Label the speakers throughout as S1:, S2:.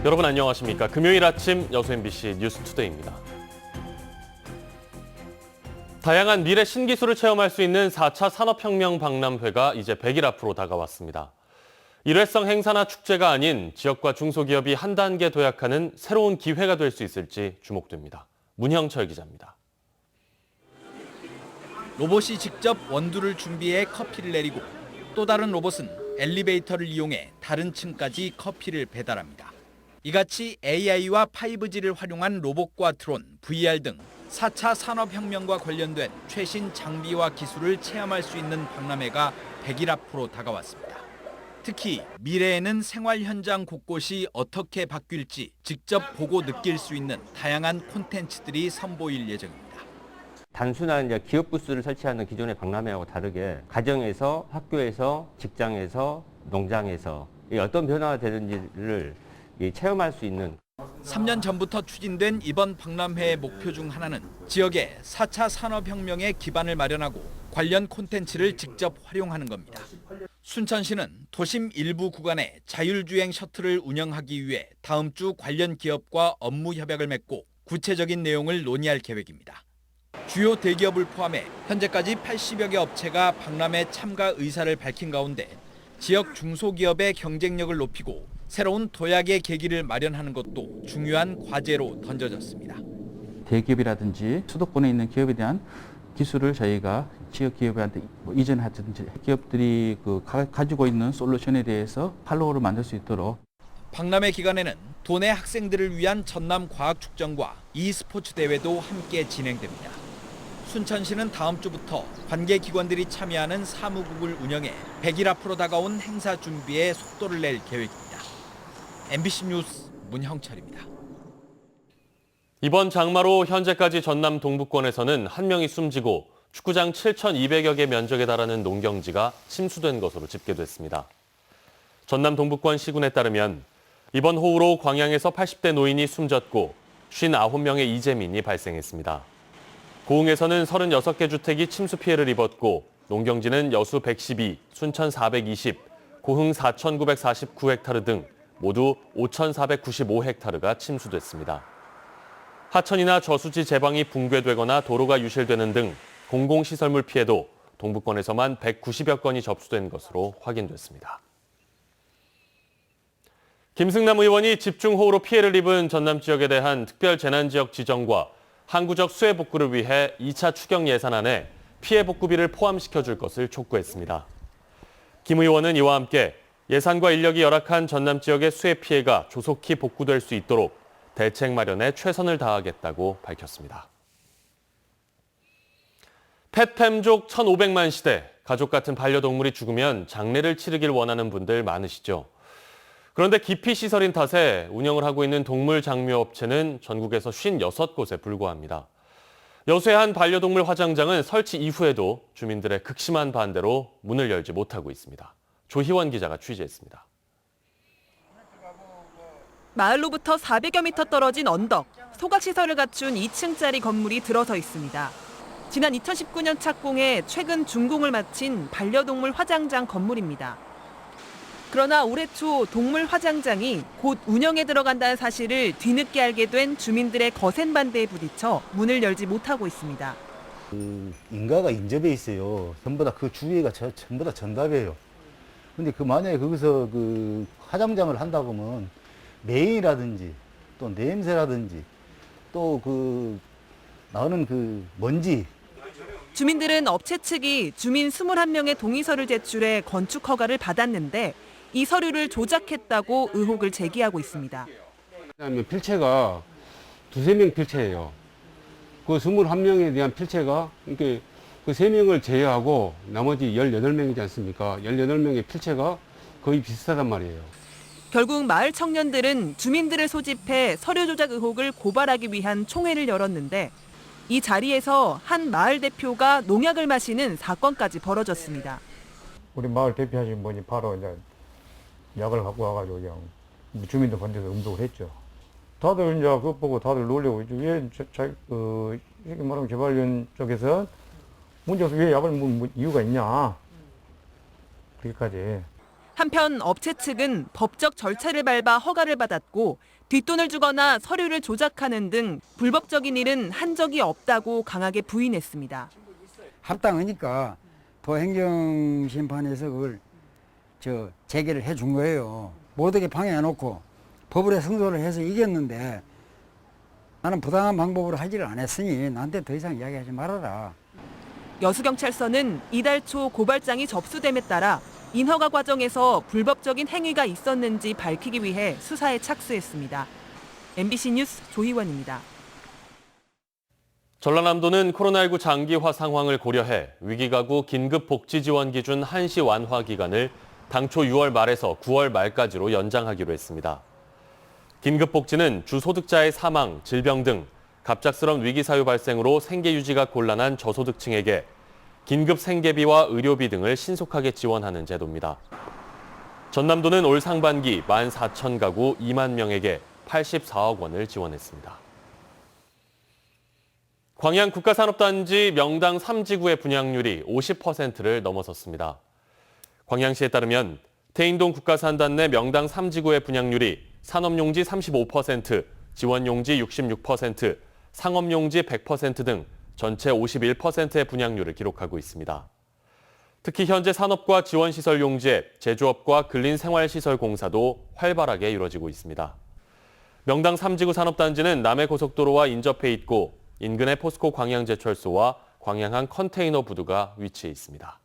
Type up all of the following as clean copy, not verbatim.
S1: 여러분 안녕하십니까? 금요일 아침 여수 MBC 뉴스투데이입니다. 다양한 미래 신기술을 체험할 수 있는 4차 산업혁명 박람회가 이제 100일 앞으로 다가왔습니다. 일회성 행사나 축제가 아닌 지역과 중소기업이 한 단계 도약하는 새로운 기회가 될 수 있을지 주목됩니다. 문형철 기자입니다.
S2: 로봇이 직접 원두를 준비해 커피를 내리고 또 다른 로봇은 엘리베이터를 이용해 다른 층까지 커피를 배달합니다. 이같이 AI와 5G를 활용한 로봇과 드론, VR 등 4차 산업혁명과 관련된 최신 장비와 기술을 체험할 수 있는 박람회가 100일 앞으로 다가왔습니다. 특히 미래에는 생활 현장 곳곳이 어떻게 바뀔지 직접 보고 느낄 수 있는 다양한 콘텐츠들이 선보일 예정입니다.
S3: 단순한 이제 기업 부스를 설치하는 기존의 박람회하고 다르게 가정에서, 학교에서, 직장에서, 농장에서 어떤 변화가 되는지를 체험할 수 있는
S2: 3년 전부터 추진된 이번 박람회의 목표 중 하나는 지역에 4차 산업혁명의 기반을 마련하고 관련 콘텐츠를 직접 활용하는 겁니다. 순천시는 도심 일부 구간에 자율주행 셔틀을 운영하기 위해 다음 주 관련 기업과 업무 협약을 맺고 구체적인 내용을 논의할 계획입니다. 주요 대기업을 포함해 현재까지 80여 개 업체가 박람회 참가 의사를 밝힌 가운데 지역 중소기업의 경쟁력을 높이고 새로운 도약의 계기를 마련하는 것도 중요한 과제로 던져졌습니다.
S4: 대기업이라든지 수도권에 있는 기업에 대한 기술을 저희가 지역 기업한테 이전하든지 기업들이 가지고 있는 솔루션에 대해서 팔로우를 만들 수 있도록.
S2: 박람회 기간에는 도내 학생들을 위한 전남 과학축전과 e스포츠 대회도 함께 진행됩니다. 순천시는 다음 주부터 관계기관들이 참여하는 사무국을 운영해 100일 앞으로 다가온 행사 준비에 속도를 낼 계획입니다. MBC 뉴스 문형철입니다.
S1: 이번 장마로 현재까지 전남 동부권에서는 한 명이 숨지고 축구장 7,200여 개 면적에 달하는 농경지가 침수된 것으로 집계됐습니다. 전남 동부권 시군에 따르면 이번 호우로 광양에서 80대 노인이 숨졌고 59명의 이재민이 발생했습니다. 고흥에서는 36개 주택이 침수 피해를 입었고 농경지는 여수 112, 순천 420, 고흥 4,949헥타르 등 모두 5,495헥타르가 침수됐습니다. 하천이나 저수지 제방이 붕괴되거나 도로가 유실되는 등 공공시설물 피해도 동부권에서만 190여 건이 접수된 것으로 확인됐습니다. 김승남 의원이 집중호우로 피해를 입은 전남 지역에 대한 특별재난지역 지정과 항구적 수해 복구를 위해 2차 추경 예산안에 피해 복구비를 포함시켜줄 것을 촉구했습니다. 김 의원은 이와 함께 예산과 인력이 열악한 전남 지역의 수해 피해가 조속히 복구될 수 있도록 대책 마련에 최선을 다하겠다고 밝혔습니다. 펫팸족 1,500만 시대, 가족 같은 반려동물이 죽으면 장례를 치르길 원하는 분들 많으시죠. 그런데 기피시설인 탓에 운영을 하고 있는 동물 장묘업체는 전국에서 56곳에 불과합니다. 여수의 한 반려동물 화장장은 설치 이후에도 주민들의 극심한 반대로 문을 열지 못하고 있습니다. 조희원 기자가 취재했습니다.
S5: 마을로부터 400여 미터 떨어진 언덕, 소각시설을 갖춘 2층짜리 건물이 들어서 있습니다. 지난 2019년 착공해 최근 준공을 마친 반려동물 화장장 건물입니다. 그러나 올해 초 동물 화장장이 곧 운영에 들어간다는 사실을 뒤늦게 알게 된 주민들의 거센 반대에 부딪혀 문을 열지 못하고 있습니다.
S6: 인가가 인접해 있어요. 전부 다 그 주위가 전부 다 전답이에요. 근데 만약에 거기서 화장장을 한다고 하면 매일이라든지 또 냄새라든지 또 나오는 먼지.
S5: 주민들은 업체 측이 주민 21명의 동의서를 제출해 건축 허가를 받았는데 이 서류를 조작했다고 의혹을 제기하고 있습니다.
S7: 그다음에 필체가 2~3명 필체예요. 그 21명에 대한 필체가 이렇게 그 3명을 제외하고 나머지 18명이지 않습니까? 18명의 필체가 거의 비슷하단 말이에요.
S5: 결국 마을 청년들은 주민들을 소집해 서류 조작 의혹을 고발하기 위한 총회를 열었는데 이 자리에서 한 마을 대표가 농약을 마시는 사건까지 벌어졌습니다.
S8: 우리 마을 대표하신 분이 바로 이제 약을 갖고 와가지고 그냥 주민들 반대해서 운동을 했죠. 다들 이제 그거 보고 다들 놀래고 왜 이렇게 말하면 개발위원 쪽에서 문제없어 왜 약을 이유가 있냐 그렇게까지.
S5: 한편 업체 측은 법적 절차를 밟아 허가를 받았고 뒷돈을 주거나 서류를 조작하는 등 불법적인 일은 한 적이 없다고 강하게 부인했습니다.
S9: 합당하니까 도행정심판에서 그걸 제기를 해준 거예요. 모두게 방해해놓고 법원에 승소를 해서 이겼는데 나는 부당한 방법으로 하지를 않았으니 나한테 더 이상 이야기하지 말아라.
S5: 여수경찰서는 이달 초 고발장이 접수됨에 따라 인허가 과정에서 불법적인 행위가 있었는지 밝히기 위해 수사에 착수했습니다. MBC 뉴스 조희원입니다.
S1: 전라남도는 코로나19 장기화 상황을 고려해 위기가구 긴급복지지원 기준 한시 완화 기간을 당초 6월 말에서 9월 말까지로 연장하기로 했습니다. 긴급복지는 주소득자의 사망, 질병 등 갑작스런 위기 사유 발생으로 생계 유지가 곤란한 저소득층에게 긴급 생계비와 의료비 등을 신속하게 지원하는 제도입니다. 전남도는 올 상반기 14,000가구 2만 명에게 84억 원을 지원했습니다. 광양 국가산업단지 명당 3지구의 분양률이 50%를 넘어섰습니다. 광양시에 따르면 태인동 국가산단 내 명당 3지구의 분양률이 산업용지 35%, 지원용지 66%, 상업용지 100% 등 전체 51%의 분양률을 기록하고 있습니다. 특히 현재 산업과 지원시설 용지에 제조업과 근린생활시설 공사도 활발하게 이루어지고 있습니다. 명당 3지구 산업단지는 남해고속도로와 인접해 있고 인근의 포스코 광양제철소와 광양항 컨테이너 부두가 위치해 있습니다.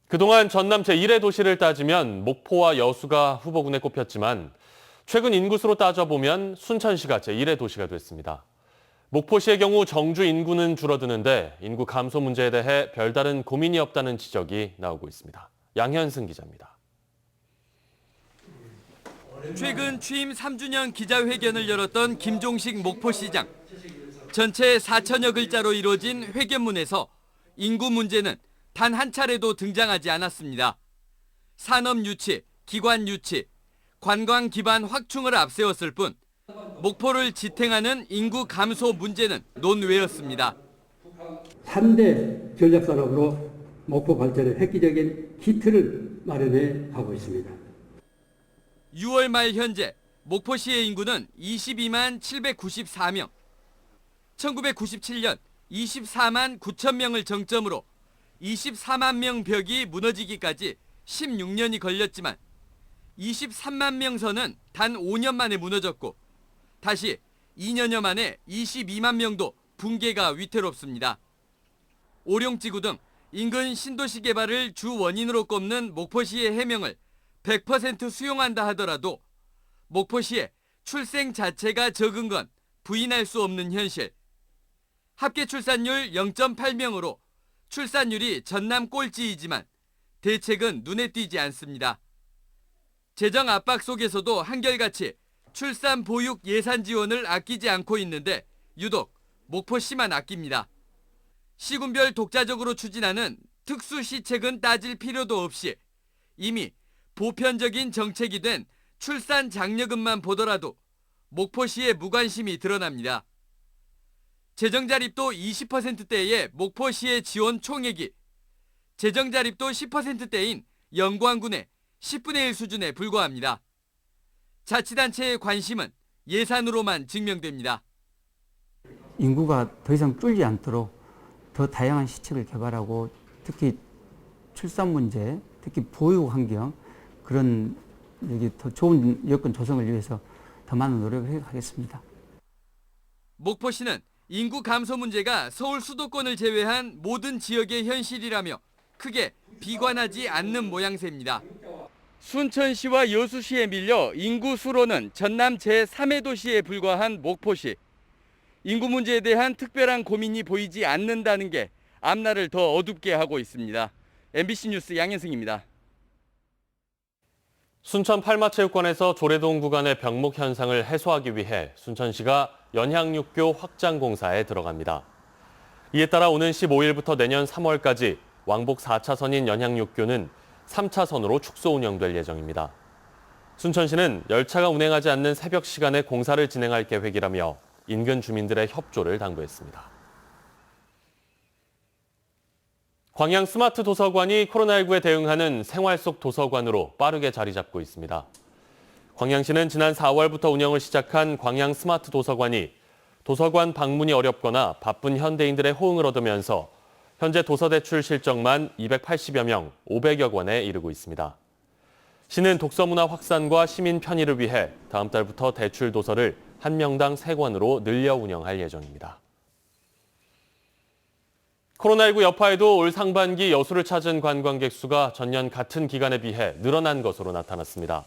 S1: 그동안 전남 제1의 도시를 따지면 목포와 여수가 후보군에 꼽혔지만 최근 인구수로 따져보면 순천시가 제1의 도시가 됐습니다. 목포시의 경우 정주 인구는 줄어드는데 인구 감소 문제에 대해 별다른 고민이 없다는 지적이 나오고 있습니다. 양현승 기자입니다.
S2: 최근 취임 3주년 기자회견을 열었던 김종식 목포시장. 전체 4천여 글자로 이루어진 회견문에서 인구 문제는 단 한 차례도 등장하지 않았습니다. 산업 유치, 기관 유치, 관광 기반 확충을 앞세웠을 뿐 목포를 지탱하는 인구 감소 문제는 논외였습니다.
S10: 3대 전략산업으로 목포 발전의 획기적인 기틀을 마련해 가고 있습니다.
S2: 6월 말 현재 목포시의 인구는 22만 794명. 1997년 24만 9천 명을 정점으로 24만 명 벽이 무너지기까지 16년이 걸렸지만 23만 명 선은 단 5년 만에 무너졌고 다시 2년여 만에 22만 명도 붕괴가 위태롭습니다. 오룡지구 등 인근 신도시 개발을 주 원인으로 꼽는 목포시의 해명을 100% 수용한다 하더라도 목포시의 출생 자체가 적은 건 부인할 수 없는 현실. 합계 출산율 0.8명으로 출산율이 전남 꼴찌이지만 대책은 눈에 띄지 않습니다. 재정 압박 속에서도 한결같이 출산 보육 예산 지원을 아끼지 않고 있는데 유독 목포시만 아낍니다. 시군별 독자적으로 추진하는 특수시책은 따질 필요도 없이 이미 보편적인 정책이 된 출산 장려금만 보더라도 목포시의 무관심이 드러납니다. 재정자립도 20%대의 목포시의 지원 총액이 재정자립도 10%대인 영광군의 10분의 1 수준에 불과합니다. 자치단체의 관심은 예산으로만 증명됩니다.
S10: 인구가 더 이상 줄지 않도록 더 다양한 시책을 개발하고 특히 출산 문제, 특히 보육 환경 그런 더 좋은 여건 조성을 위해서 더 많은 노력을 하겠습니다.
S2: 목포시는 인구 감소 문제가 서울 수도권을 제외한 모든 지역의 현실이라며 크게 비관하지 않는 모양새입니다. 순천시와 여수시에 밀려 인구 수로는 전남 제3의 도시에 불과한 목포시. 인구 문제에 대한 특별한 고민이 보이지 않는다는 게 앞날을 더 어둡게 하고 있습니다. MBC 뉴스 양현승입니다.
S1: 순천 팔마체육관에서 조례동 구간의 병목 현상을 해소하기 위해 순천시가 연향육교 확장 공사에 들어갑니다. 이에 따라 오는 15일부터 내년 3월까지 왕복 4차선인 연향육교는 3차선으로 축소 운영될 예정입니다. 순천시는 열차가 운행하지 않는 새벽 시간에 공사를 진행할 계획이라며 인근 주민들의 협조를 당부했습니다. 광양 스마트 도서관이 코로나19에 대응하는 생활 속 도서관으로 빠르게 자리 잡고 있습니다. 광양시는 지난 4월부터 운영을 시작한 광양 스마트 도서관이 도서관 방문이 어렵거나 바쁜 현대인들의 호응을 얻으면서 현재 도서대출 실적만 280여 명, 500여 권에 이르고 있습니다. 시는 독서 문화 확산과 시민 편의를 위해 다음 달부터 대출 도서를 한 명당 3권으로 늘려 운영할 예정입니다. 코로나19 여파에도 올 상반기 여수를 찾은 관광객 수가 전년 같은 기간에 비해 늘어난 것으로 나타났습니다.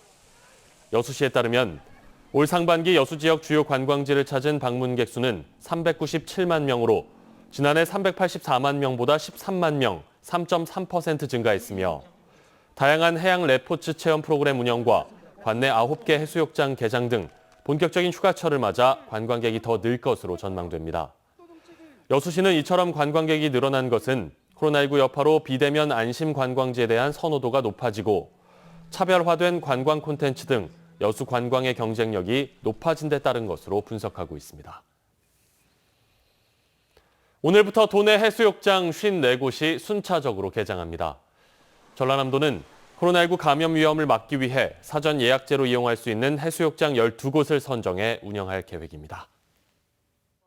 S1: 여수시에 따르면 올 상반기 여수 지역 주요 관광지를 찾은 방문객 수는 397만 명으로 지난해 384만 명보다 13만 명, 3.3% 증가했으며 다양한 해양 레포츠 체험 프로그램 운영과 관내 9개 해수욕장 개장 등 본격적인 휴가철을 맞아 관광객이 더 늘 것으로 전망됩니다. 여수시는 이처럼 관광객이 늘어난 것은 코로나19 여파로 비대면 안심 관광지에 대한 선호도가 높아지고 차별화된 관광 콘텐츠 등 여수 관광의 경쟁력이 높아진 데 따른 것으로 분석하고 있습니다. 오늘부터 도내 해수욕장 54곳이 순차적으로 개장합니다. 전라남도는 코로나19 감염 위험을 막기 위해 사전 예약제로 이용할 수 있는 해수욕장 12곳을 선정해 운영할 계획입니다.